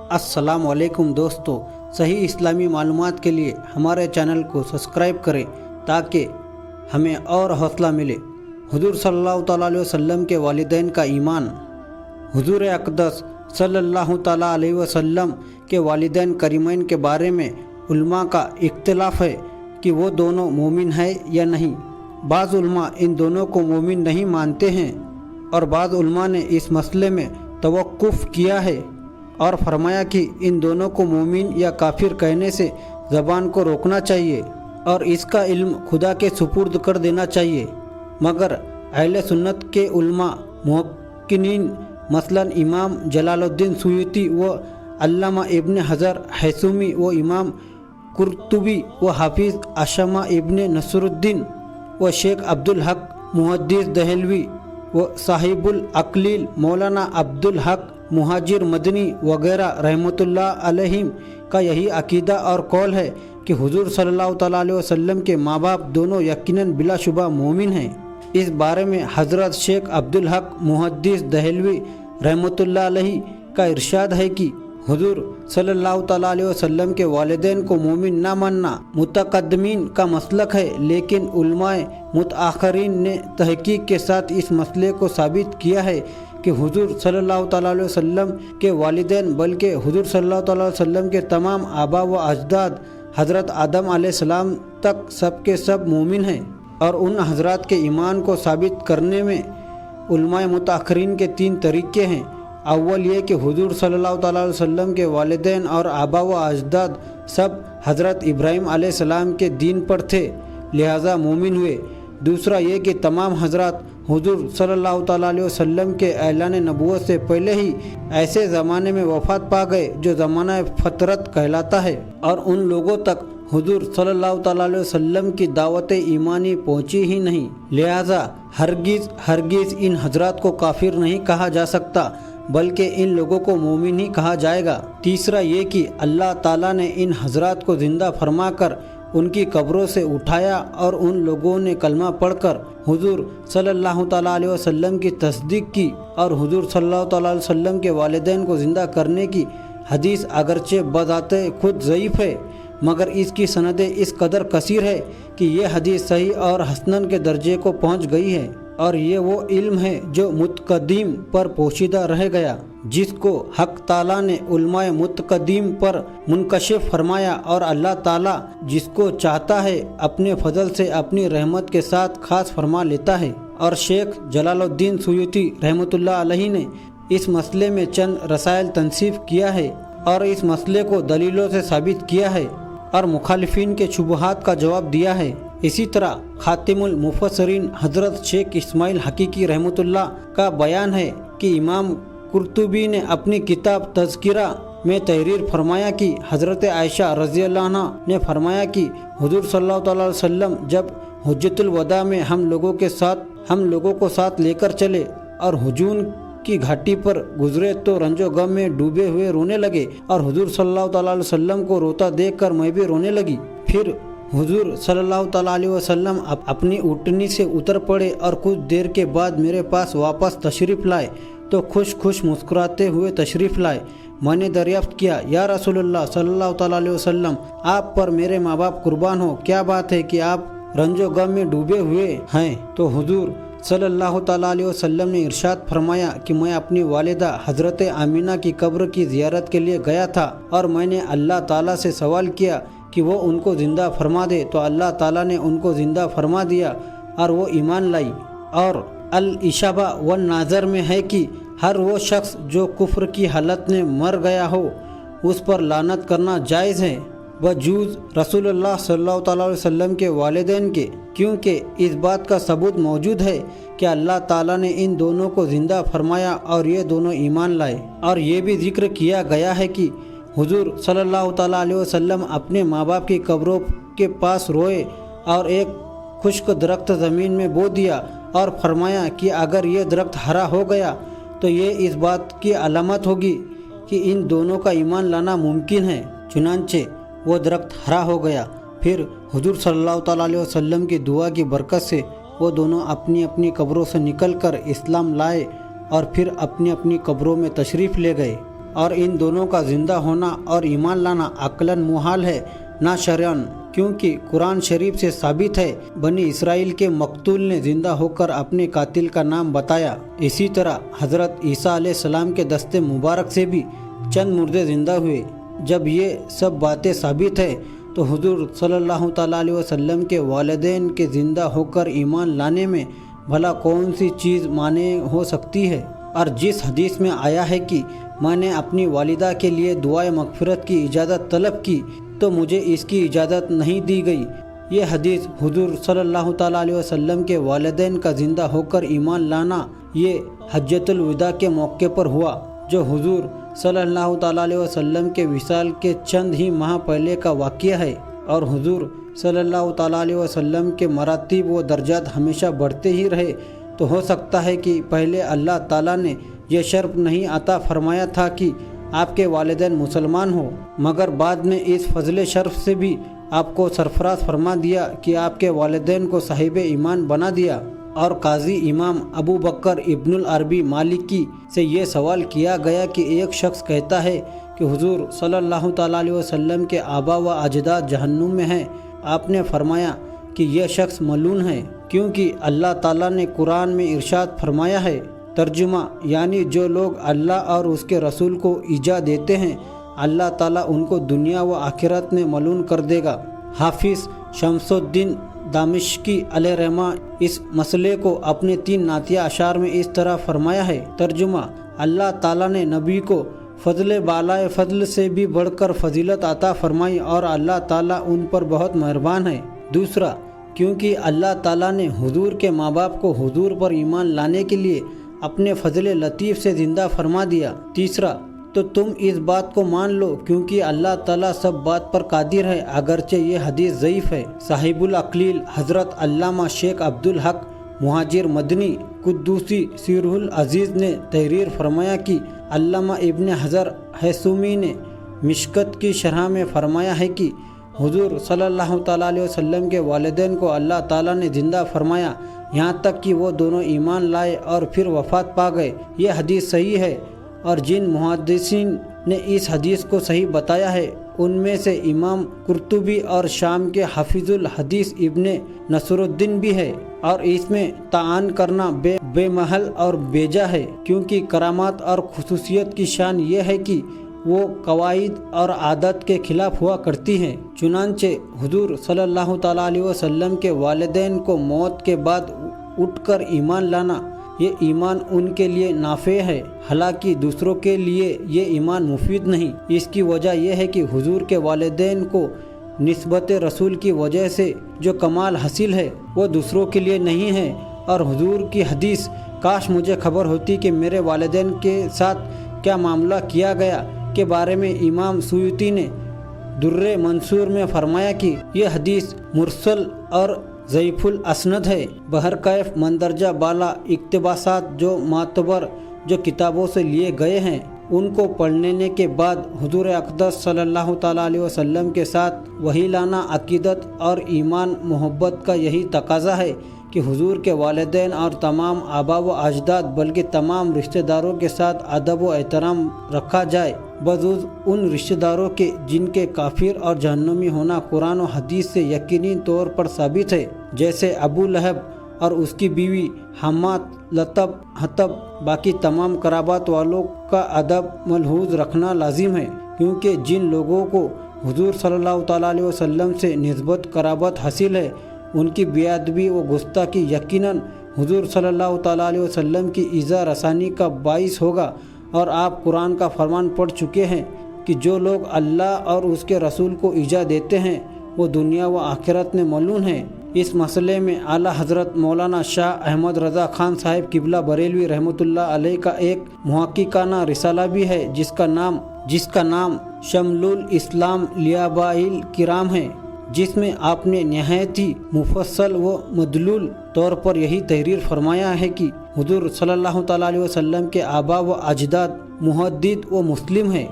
अस्सलाम वालेकुम दोस्तों, सही इस्लामी मालूमात के लिए हमारे चैनल को सब्सक्राइब करें ताकि हमें और हौसला मिले। हुजूर सल्लल्लाहु ताला अलैहि वसल्लम के वालिदैन का ईमान। हुजूर अक़दस सल्लल्लाहु ताला अलैहि वसल्लम के वालिदैन करीमैन के बारे में उलमा का इख्तिलाफ है कि वो दोनों मोमिन है या नहीं। बाज़ उलमा इन दोनों को मोमिन नहीं मानते हैं और बाज़ उलमा ने इस मसले में तवक्कुफ़ किया है और फरमाया कि इन दोनों को मोमिन या काफिर कहने से ज़बान को रोकना चाहिए और इसका इल्म खुदा के सुपुर्द कर देना चाहिए। मगर अहले सुन्नत के उलमा मुहक्किनीन मसलन इमाम जलालुद्दीन सुयूती व अल्लामा इब्न हजर हैसुमी व इमाम कुर्तुबी व हाफिज़ अशमा इब्न नसरुद्दीन व शेख अब्दुल हक मुहद्दिस दहलवी व साहिबुल अकलील मौलाना अब्दुल हक मुहाजिर मदनी वगैरह रहमतुल्लाह अलैहिम का यही अकीदा और कौल है कि हुजूर सल्लल्लाहु ताला अलैहि वसल्लम के माँ बाप दोनों यकीनन बिलाशुबा मोमिन हैं। इस बारे में हज़रत शेख अब्दुल हक मुहद्दिस दहलवी रहमतुल्लाह अलैहि का इरशाद है कि हुजूर सल्लल्लाहु ताला अलैहि वसल्लम के वालिदैन को मोमिन ना मानना मुतक़द्दिमीन का मसलक है, लेकिन उलमाए मुतआखरीन ने तहकीक के साथ इस मसले को साबित किया है कि हुजूर सल्लल्लाहु ताला अलैहि वसल्लम के वालिदैन बल्कि हुजूर सल्लल्लाहु ताला अलैहि वसल्लम के तमाम आबा व अजदाद हज़रत आदम अलैहिस्सलाम तक सब के सब मोमिन हैं। और उन हज़रात के ईमान को साबित करने में उलमाए मुतआखरीन के 3 तरीक़े हैं। अव्वल ये कि हुजूर सल्लल्लाहु ताला अलैहि वसल्लम के वालिदैन और आबा व अजदाद सब हज़रत इब्राहीम अलैहिस्सलाम के दीन पर थे, लिहाजा मोमिन हुए। दूसरा ये कि तमाम हज़रात हुजूर सल्लल्लाहु ताला अलैहि वसल्लम के ऐलान नबूवत से पहले ही ऐसे ज़माने में वफ़ात पा गए जो ज़माना फ़तरत कहलाता है और उन लोगों तक हुजूर सल्लल्लाहु ताला अलैहि वसल्लम की दावत ईमानी पहुँची ही नहीं, लिहाजा हरगिज़ इन हज़रात को काफिर नहीं कहा जा सकता बल्कि इन लोगों को मोमिन ही कहा जाएगा। तीसरा ये कि अल्लाह ताला ने इन हज़रात को ज़िंदा फरमाकर उनकी कब्रों से उठाया और उन लोगों ने कलमा पढ़कर हुजूर सल्लल्लाहु ताला अलैहि वसल्लम की तस्दीक की और हुजूर सल्लल्लाहु ताला अलैहि वसल्लम के वालिदैन को ज़िंदा करने की हदीस अगरचे बज़ाते खुद ज़ईफ़ है, मगर इसकी सनदें इस कदर कसीर है कि ये हदीस सही और हसनन के दर्जे को पहुँच गई है और ये वो इल्म है जो मुतक़द्दीम पर पोशीदा रह गया, जिसको हक ताला ने उलमाए मुतक़द्दीम पर मुनकशिफ फरमाया और अल्लाह ताला जिसको चाहता है अपने फजल से अपनी रहमत के साथ खास फरमा लेता है। और शेख जलालुद्दीन सुयूती रहमतुल्लाह अलैहि ने इस मसले में चंद रसायल तनसीफ किया है और इस मसले को दलीलों से साबित किया है और मुखालिफिन के शुबहात का जवाब दिया है। इसी तरह खातिमुल मुफस्सिरीन हज़रत शेख इस्माइल हकीकी रहमतुल्लाह का बयान है कि इमाम कुर्तुबी ने अपनी किताब तज़किरा में तहरीर फरमाया कि हज़रत आयशा रज़ियल्लाहु अन्हा ने फरमाया कि हुजूर सल्लल्लाहु ताला अलैहि वसल्लम जब हुज्जतुल वदा में हम लोगों को साथ लेकर चले और हुजून की घाटी पर गुजरे तो रंजो गम में डूबे हुए रोने लगे और हुजूर सल्लल्लाहु ताला अलैहि वसल्लम को रोता देखकर मैं भी रोने लगी। फिर हुजूर सल्लल्लाहु ताला अलैहि वसल्लम अपनी ऊँटनी से उतर पड़े और कुछ देर के बाद मेरे पास वापस तशरीफ़ लाए तो खुश मुस्कुराते हुए तशरीफ़ लाए। मैंने दरियाफ्त किया, या रसूलुल्लाह सल्लल्लाहु ताला अलैहि वसल्लम, आप पर मेरे माँ बाप कुर्बान हो, क्या बात है कि आप रंजो गम में डूबे हुए हैं? तो हुजूर सल्लल्लाहु ताला अलैहि वसल्लम ने इरशाद फरमाया कि मैं अपनी वालिदा हज़रत आमिना की कब्र की ज़ियारत के लिए गया था और मैंने अल्लाह ताला से सवाल किया कि वो उनको ज़िंदा फरमा दे, तो अल्लाह ताला ने उनको ज़िंदा फरमा दिया और वो ईमान लाई। और अल इशाबा व नाज़र में है कि हर वो शख्स जो कुफ्र की हालत में मर गया हो उस पर लानत करना जायज़ है बजूज़ रसूलुल्लाह सल्लल्लाहु ताला अलैहि वसल्लम के वालिदैन के, क्योंकि इस बात का सबूत मौजूद है कि अल्लाह ताला ने इन दोनों को ज़िंदा फरमाया और ये दोनों ईमान लाए। और ये भी जिक्र किया गया है कि हुजूर सल्लल्लाहु ताला अलैहि वसल्लम अपने माँ बाप की कब्रों के पास रोए और एक खुश्क दरख्त ज़मीन में बो दिया और फरमाया कि अगर ये दरख्त हरा हो गया तो ये इस बात की अलामत होगी कि इन दोनों का ईमान लाना मुमकिन है। चुनांचे वो दरख्त हरा हो गया। फिर हुजूर सल्लल्लाहु ताला अलैहि वसल्लम की दुआ की बरकत से वो दोनों अपनी अपनी कब्रों से निकलकर इस्लाम लाए और फिर अपनी अपनी कब्रों में तशरीफ़ ले गए। اور ان دونوں کا زندہ ہونا اور ایمان لانا عقلاً محال ہے نہ شرعاً، کیونکہ قرآن شریف سے ثابت ہے بنی اسرائیل کے مقتول نے زندہ ہو کر اپنے قاتل کا نام بتایا۔ اسی طرح حضرت عیسیٰ علیہ السلام کے دست مبارک سے بھی چند مردے زندہ ہوئے۔ جب یہ سب باتیں ثابت ہے تو حضور صلی اللہ تعالیٰ علیہ وسلم کے والدین کے زندہ ہو کر ایمان لانے میں بھلا کون سی چیز مانع ہو سکتی ہے؟ اور جس حدیث میں آیا ہے کہ میں نے اپنی والدہ کے لیے دعائے مغفرت کی اجازت طلب کی تو مجھے اس کی اجازت نہیں دی گئی، یہ حدیث حضور صلی اللہ تعالیٰ علیہ وسلم کے والدین کا زندہ ہو کر ایمان لانا یہ حجۃ الوداع کے موقع پر ہوا، جو حضور صلی اللہ تعالیٰ علیہ وسلم کے وصال کے چند ہی ماہ پہلے کا واقعہ ہے، اور حضور صلی اللہ تعالیٰ علیہ وسلم کے مراتب و درجات ہمیشہ بڑھتے ہی رہے، تو ہو سکتا ہے کہ پہلے اللہ تعالیٰ نے یہ شرف نہیں عطا فرمایا تھا کہ آپ کے والدین مسلمان ہو، مگر بعد میں اس فضل شرف سے بھی آپ کو سرفراز فرما دیا کہ آپ کے والدین کو صاحب ایمان بنا دیا۔ اور قاضی امام ابو بکر ابن العربی مالکی سے یہ سوال کیا گیا کہ ایک شخص کہتا ہے کہ حضور صلی اللہ تعالیٰ علیہ وسلم کے آبا و اجداد جہنم میں ہیں۔ آپ نے فرمایا کہ یہ شخص ملعون ہے، کیونکہ اللہ تعالیٰ نے قرآن میں ارشاد فرمایا ہے، ترجمہ یعنی جو لوگ اللہ اور اس کے رسول کو ایذا دیتے ہیں اللہ تعالیٰ ان کو دنیا و آخرت میں ملعون کر دے گا۔ حافظ شمس الدین دمشقی علیہ رحمہ اس مسئلے کو اپنے 3 نعتیہ اشعار میں اس طرح فرمایا ہے، ترجمہ اللہ تعالیٰ نے نبی کو فضل بالائے فضل سے بھی بڑھ کر فضیلت عطا فرمائی اور اللہ تعالیٰ ان پر بہت مہربان ہے۔ دوسرا، کیونکہ اللہ تعالیٰ نے حضور کے ماں باپ کو حضور پر ایمان لانے کے لیے اپنے فضل لطیف سے زندہ فرما دیا۔ تیسرا، تو تم اس بات کو مان لو کیونکہ اللہ تعالیٰ سب بات پر قادر ہے، اگرچہ یہ حدیث ضعیف ہے۔ صاحب العقلیل حضرت علامہ شیخ عبدالحق مہاجر مدنی قدوسی سیرہ العزیز نے تحریر فرمایا کہ علامہ ابن حجر ہیثمی نے مشکات کی شرح میں فرمایا ہے کہ حضور صلی اللہ تعالیٰ علیہ وسلم کے والدین کو اللہ تعالیٰ نے زندہ فرمایا یہاں تک کہ وہ دونوں ایمان لائے اور پھر وفات پا گئے۔ یہ حدیث صحیح ہے، اور جن محدثین نے اس حدیث کو صحیح بتایا ہے ان میں سے امام قرطبی اور شام کے حافظ الحدیث ابن نصر الدین بھی ہے، اور اس میں تعان کرنا بے محل اور بیجا ہے، کیونکہ کرامات اور خصوصیت کی شان یہ ہے کہ وہ قواعد اور عادت کے خلاف ہوا کرتی ہیں۔ چنانچہ حضور صلی اللہ تعالیٰ علیہ وسلم کے والدین کو موت کے بعد اٹھ کر ایمان لانا، یہ ایمان ان کے لیے نافع ہے، حالانکہ دوسروں کے لیے یہ ایمان مفید نہیں۔ اس کی وجہ یہ ہے کہ حضور کے والدین کو نسبت رسول کی وجہ سے جو کمال حاصل ہے وہ دوسروں کے لیے نہیں ہے، اور حضور کی حدیث کاش مجھے خبر ہوتی کہ میرے والدین کے ساتھ کیا معاملہ کیا گیا کے بارے میں امام سیوطی نے در منصور میں فرمایا کہ یہ حدیث مرسل اور ضعیف الاسند ہے۔ بہرکیف مندرجہ بالا اقتباسات جو معتبر جو کتابوں سے لیے گئے ہیں ان کو پڑھنے کے بعد حضور اقدس صلی اللہ تعالیٰ علیہ وسلم کے ساتھ وحی لانا عقیدت اور ایمان محبت کا یہی تقاضا ہے کہ حضور کے والدین اور تمام آبا و اجداد بلکہ تمام رشتہ داروں کے ساتھ ادب و احترام رکھا جائے، بجز ان رشتہ داروں کے جن کے کافر اور جہنمی ہونا قرآن و حدیث سے یقینی طور پر ثابت ہے، جیسے ابو لہب اور اس کی بیوی حماد، لتب، حتب۔ باقی تمام قرابت والوں کا ادب ملحوظ رکھنا لازم ہے، کیونکہ جن لوگوں کو حضور صلی اللہ تعالیٰ علیہ وسلم سے نسبت قرابت حاصل ہے ان کی بے ادبی و گستاخی یقیناً حضور صلی اللہ تعالیٰ علیہ وسلم کی ایذا رسانی کا باعث ہوگا، اور آپ قرآن کا فرمان پڑھ چکے ہیں کہ جو لوگ اللہ اور اس کے رسول کو ایذا دیتے ہیں وہ دنیا و آخرت میں ملعون ہیں۔ اس مسئلے میں اعلیٰ حضرت مولانا شاہ احمد رضا خان صاحب قبلہ بریلوی رحمۃ اللہ علیہ کا ایک محققانہ رسالہ بھی ہے جس کا نام شمل الاسلام لیابائل کرام ہے، جس میں آپ نے نہایت ہی مفصل و مدلول طور پر یہی تحریر فرمایا ہے کہ حضور صلی اللہ تعالیٰ علیہ وسلم کے آبا و اجداد محدث و مسلم ہیں۔